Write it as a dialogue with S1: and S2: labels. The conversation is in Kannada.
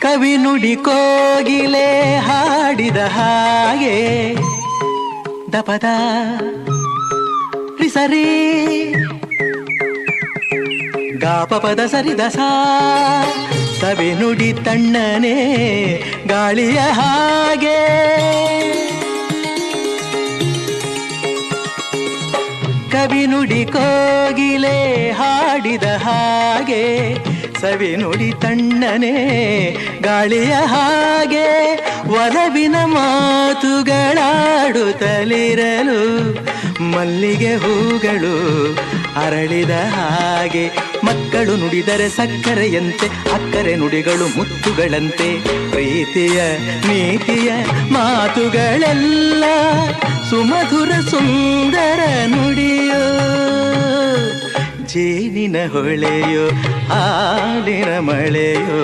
S1: ಕವಿ ನುಡಿ ಕೋಗಿಲೆ ಹಾಡಿದ ಹಾಗೆ ದಪದ ಸರಿ ಗಾಪಪದ ಸರಿದ ಸವಿ ನುಡಿ ತಣ್ಣನೆ ಗಾಳಿಯ ಹಾಗೆ ಕವಿ ನುಡಿ ಕೋಗಿಲೆ ಹಾಡಿದ ಹಾಗೆ ಸವಿ ನುಡಿ ತಣ್ಣನೆ ಗಾಳಿಯ ಹಾಗೆ ಒಲವಿನ ಮಾತುಗಳಾಡುತ್ತಲಿರಲು ಮಲ್ಲಿಗೆ ಹೂಗಳು ಅರಳಿದ ಹಾಗೆ ಮಕ್ಕಳು ನುಡಿದರೆ ಸಕ್ಕರೆಯಂತೆ ಅಕ್ಕರೆ ನುಡಿಗಳು ಮುತ್ತುಗಳಂತೆ ಪ್ರೀತಿಯ ನೀತಿಯ ಮಾತುಗಳೆಲ್ಲ ಸುಮಧುರ ಸುಂದರ ನುಡಿಯೋ ಜೇನಿನ ಹೊಳೆಯೋ ಹಾಲಿನ ಮಳೆಯೋ